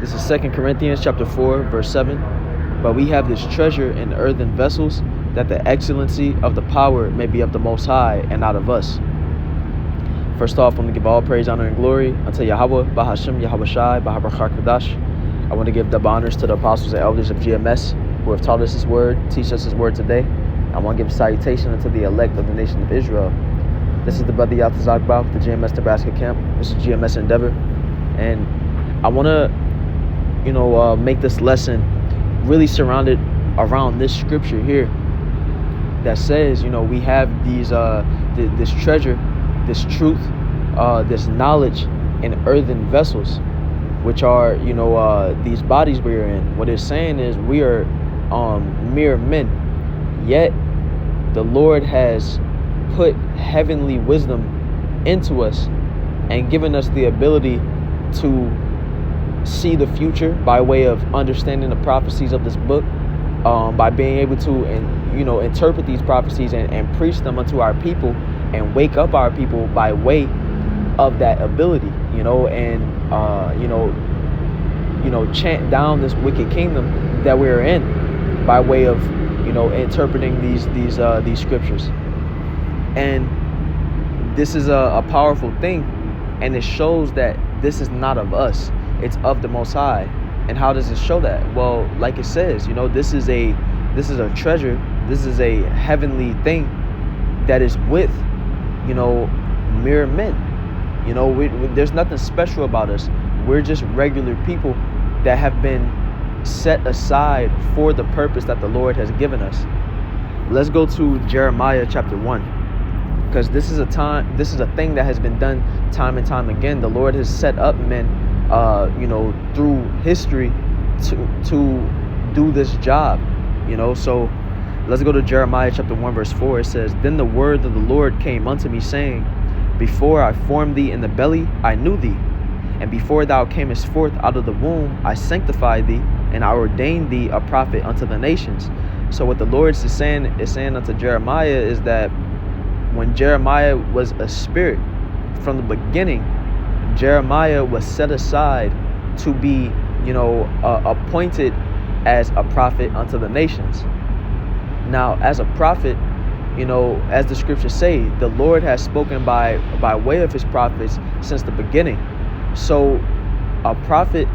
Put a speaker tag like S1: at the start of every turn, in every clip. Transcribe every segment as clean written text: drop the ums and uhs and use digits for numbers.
S1: This is 2 Corinthians chapter 4, verse 7. But we have this treasure in earthen vessels, that the excellency of the power may be of the Most High and not of us. First off, I want to give all praise, honor, and glory unto Yahweh, Bahashem, Yahweh Shai, Bahabachar Kadash. I want to give double honors to the apostles and elders of GMS who have taught us His word, teach us His word today. I want to give salutation unto the elect of the nation of Israel. This is the brother Yatazakbal, the GMS Nebraska camp. This is GMS Endeavor. And I want to, make this lesson really surrounded around this scripture here that says, we have these, this treasure, this truth, this knowledge in earthen vessels, which are, these bodies we are in. What it's saying is we are mere men, yet the Lord has put heavenly wisdom into us and given us the ability to see the future by way of understanding the prophecies of this book, by being able to interpret these prophecies and preach them unto our people and wake up our people by way of that ability, chant down this wicked kingdom that we're in by way of interpreting these scriptures. And this is a powerful thing, and it shows that this is not of us, it's of the Most High. And how does it show that? Well, like it says, this is a treasure, this is a heavenly thing that is with mere men. There's nothing special about us. We're just regular people that have been set aside for the purpose that the Lord has given us. Let's go to Jeremiah chapter 1, because this is a thing that has been done time and time again. The Lord has set up men through history to do this job. So let's go to Jeremiah chapter 1, verse 4. It says, "Then the word of the Lord came unto me, saying, Before I formed thee in the belly, I knew thee. And before thou camest forth out of the womb, I sanctified thee, and I ordained thee a prophet unto the nations." So what the Lord is saying unto Jeremiah is that when Jeremiah was a spirit from the beginning, Jeremiah was set aside to be, appointed as a prophet unto the nations. Now, as a prophet, as the scriptures say, the Lord has spoken by way of His prophets since the beginning. So a prophet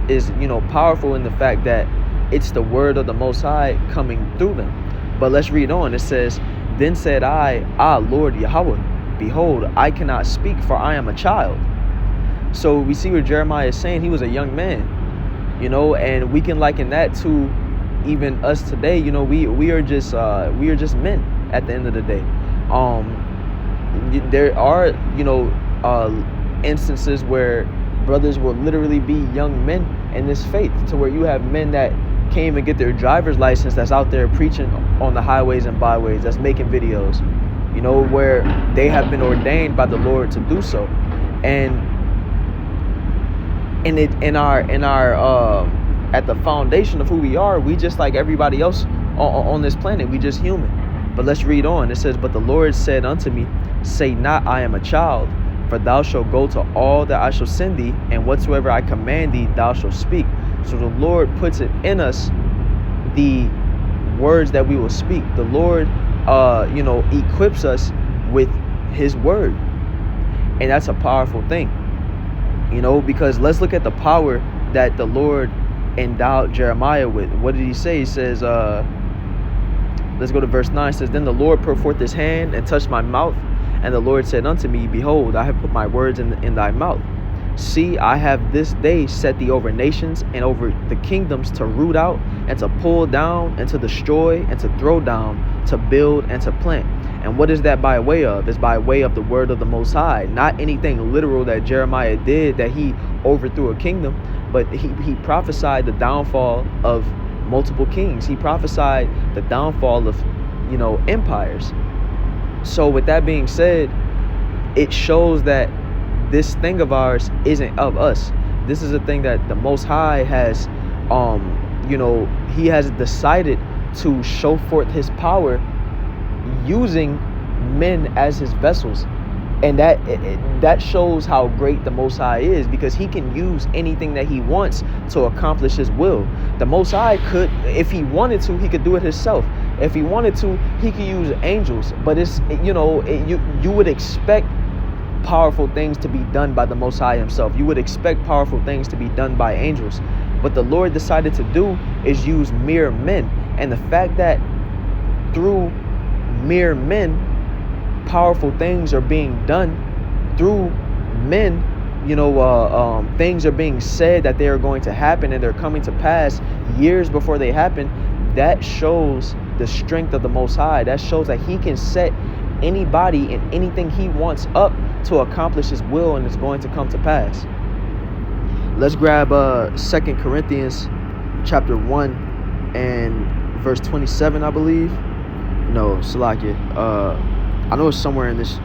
S1: is, powerful in the fact that it's the word of the Most High coming through them. But let's read on. It says, "Then said I, Lord Yahweh, behold, I cannot speak, for I am a child." So we see what Jeremiah is saying. He was a young man, and we can liken that to even us today. We are just men at the end of the day. There are instances where brothers will literally be young men in this faith, to where you have men that can't even get their driver's license, that's out there preaching on the highways and byways, that's making videos, where they have been ordained by the Lord to do so. And in our at the foundation of who we are, we just like everybody else on this planet. We just human. But let's read on. It says, "But the Lord said unto me, Say not, I am a child, for thou shalt go to all that I shall send thee, and whatsoever I command thee, thou shalt speak." So the Lord puts it in us, the words that we will speak. The Lord, equips us with His word, and that's a powerful thing. Because let's look at the power that the Lord endowed Jeremiah with. What did He say? He says, let's go to verse 9. It says, "Then the Lord put forth His hand and touched my mouth. And the Lord said unto me, Behold, I have put my words in thy mouth. See, I have this day set thee over nations and over the kingdoms, to root out and to pull down and to destroy and to throw down, to build and to plant." And what is that by way of? It's by way of the word of the Most High. Not anything literal that Jeremiah did, that he overthrew a kingdom, but he prophesied the downfall of multiple kings. He prophesied the downfall of, empires. So with that being said, it shows that this thing of ours isn't of us. This is a thing that the Most High has, He has decided to show forth His power using men as His vessels. And that shows how great the Most High is, because he can use anything that he wants to accomplish his will. The Most High could, if he wanted to, he could do it himself. If he wanted to, he could use angels. But it's, you would expect powerful things to be done by the Most High himself. You would expect powerful things to be done by angels. What the Lord decided to do is use mere men. And the fact that through mere men, powerful things are being done through men, things are being said that they are going to happen and they're coming to pass years before they happen. That shows the strength of the Most High. That shows that he can set anybody and anything he wants up to accomplish his will, and it's going to come to pass. Let's grab 2 Corinthians chapter 1 and verse 27, I believe. No, Salakia. I know it's somewhere in this.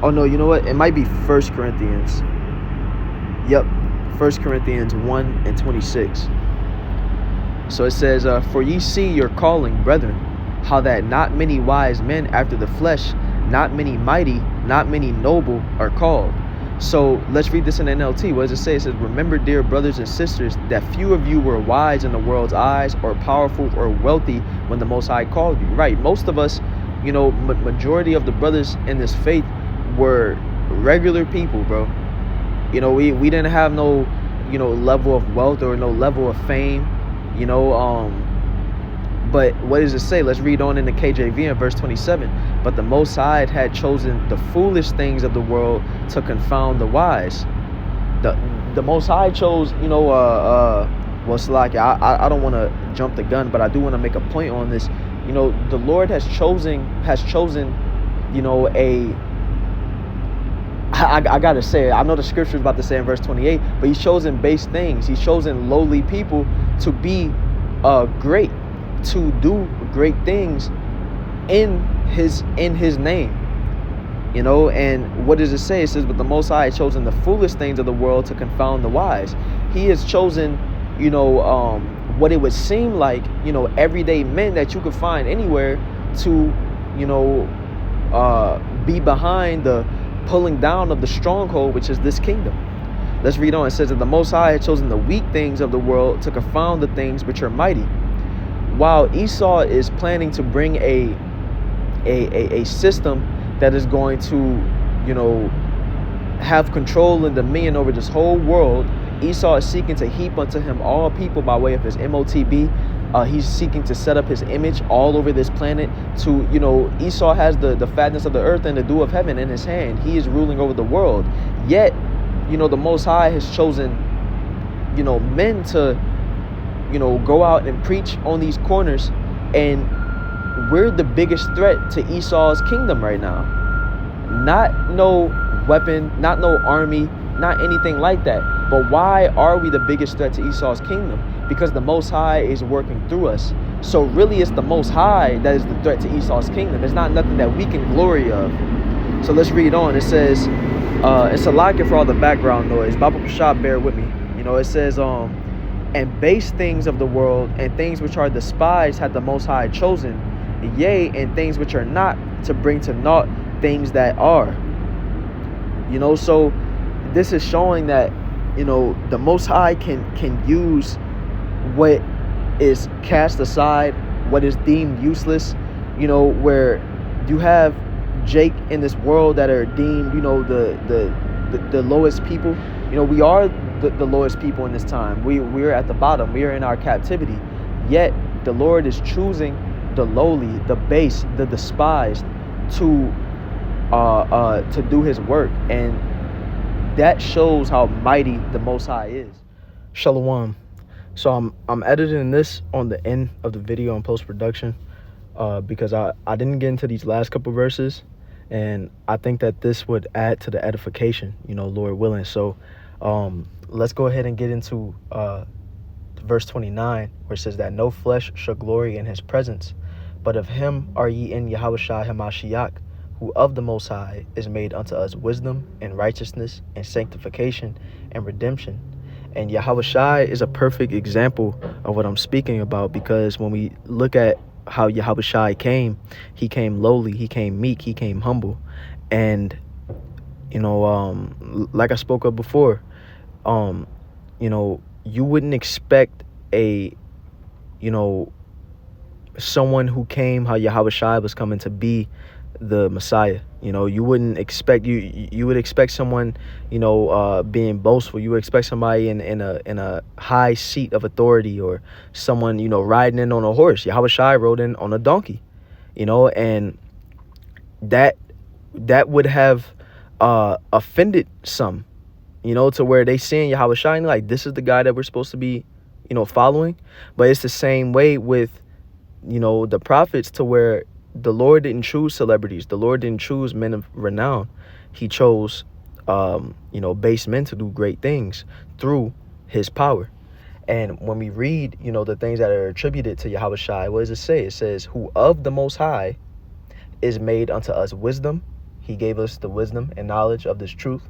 S1: Oh, no, you know what? It might be 1 Corinthians. Yep, 1 Corinthians 1 and 26. So it says, for ye see your calling, brethren, how that not many wise men after the flesh, not many mighty, not many noble are called. So let's read this in NLT. What does it say? It says, remember, dear brothers and sisters, that few of you were wise in the world's eyes, or powerful or wealthy when the Most High called you. Right, most of us, majority of the brothers in this faith were regular people, bro. We didn't have no, level of wealth or no level of fame, but what does it say? Let's read on in the KJV in verse 27. But the Most High had chosen the foolish things of the world to confound the wise. The Most High chose, it's like, I don't want to jump the gun, but I do want to make a point on this. The Lord has chosen, I gotta say it. I know the scripture is about to say in verse 28, but he's chosen base things. He's chosen lowly people to be great, to do great things in his name. And what does it say? It says, but the Most High has chosen the foolish things of the world to confound the wise. He has chosen, what it would seem like, everyday men that you could find anywhere to, be behind the pulling down of the stronghold, which is this kingdom. Let's read on. It says that the Most High had chosen the weak things of the world to confound the things which are mighty. While Esau is planning to bring a system that is going to, have control and dominion over this whole world, Esau is seeking to heap unto him all people by way of his MOTB. He's seeking to set up his image all over this planet. Esau has the fatness of the earth and the dew of heaven in his hand. He is ruling over the world. Yet, the Most High has chosen, men to, go out and preach on these corners. And we're the biggest threat to Esau's kingdom right now. Not no weapon, not no army, not anything like that. But why are we the biggest threat to Esau's kingdom? Because the Most High is working through us. So really it's the Most High that is the threat to Esau's kingdom. It's not nothing that we can glory of. So let's read on. It says, it's a lot for all the background noise. Baba Prashad, bear with me. It says, and base things of the world and things which are despised had the Most High chosen, yea, and things which are not, to bring to naught things that are. So this is showing that, the Most High can use what is cast aside, what is deemed useless, where you have Jake in this world that are deemed, the lowest people. We are the lowest people in this time. We're at the bottom. We are in our captivity. Yet the Lord is choosing the lowly, the base, the despised to do his work. And that shows how mighty the Most High is. Shalom. So I'm editing this on the end of the video in post-production because I didn't get into these last couple verses, and I think that this would add to the edification, Lord willing. So let's go ahead and get into verse 29, where it says that no flesh shall glory in his presence, but of him are ye in Yahushua HaMashiach, who of the Most High is made unto us wisdom and righteousness and sanctification and redemption. And Yahushua is a perfect example of what I'm speaking about, because when we look at how Yahushua came, he came lowly, he came meek, he came humble. And Like I spoke of before, um, you wouldn't expect a, you know, someone who came how Yahweh Shai was coming to be the Messiah. You wouldn't expect you would expect someone, being boastful. You would expect somebody in a high seat of authority, or someone, riding in on a horse. Yahweh Shai rode in on a donkey, and that would have offended some, to where they seeing Yahweh Shai like, this is the guy that we're supposed to be, following. But it's the same way with, the prophets, to where the Lord didn't choose celebrities. The Lord didn't choose men of renown. He chose, base men to do great things through his power. And when we read, the things that are attributed to Yahweh Shai, what does it say? It says, who of the Most High is made unto us wisdom. He gave us the wisdom and knowledge of this truth.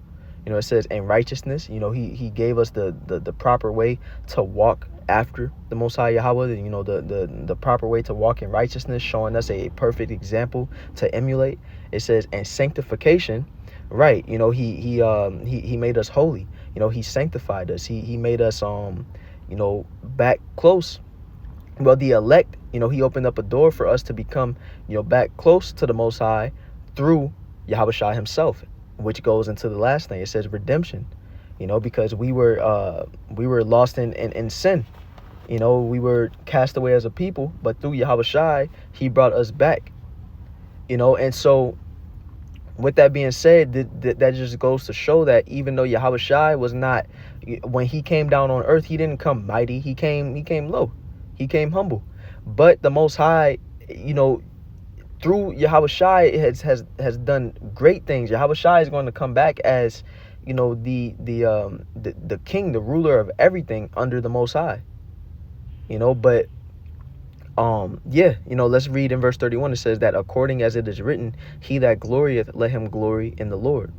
S1: It says, in righteousness. He gave us the proper way to walk after the Most High Yahweh, the proper way to walk in righteousness, showing us a perfect example to emulate. It says, and sanctification, right? He made us holy. He sanctified us. He made us back close. Well, the elect, he opened up a door for us to become, back close to the Most High through Yahweh Shai himself, which goes into the last thing. It says redemption, because we were lost in sin. We were cast away as a people, but through Yahweh Shai, he brought us back. And so with that being said, that just goes to show that even though Yahweh Shai was not, when he came down on earth, he didn't come mighty. He came low. He came humble. But the Most High, through Yahweh Shai, has done great things. Yahweh Shai is going to come back as, the king, the ruler of everything under the Most High. But let's read in verse 31. It says that according as it is written, he that glorieth, let him glory in the Lord.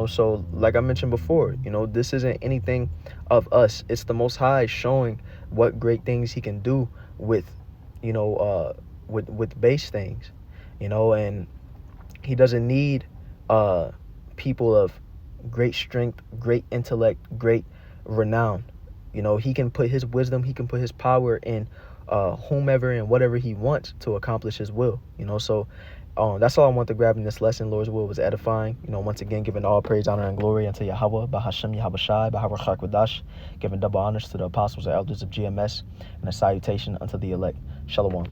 S1: So like I mentioned before, this isn't anything of us. It's the Most High showing what great things he can do with, with base things, and he doesn't need people of great strength, great intellect, great renown. He can put his wisdom, he can put his power in whomever and whatever he wants to accomplish his will. So that's all I want to grab in this lesson. Lord's will was edifying. Once again, giving all praise, honor, and glory unto Yahweh, Bahashem Yahweh Shai, Bahar Chak, giving double honors to the apostles and elders of GMS, and a salutation unto the elect. Shalom.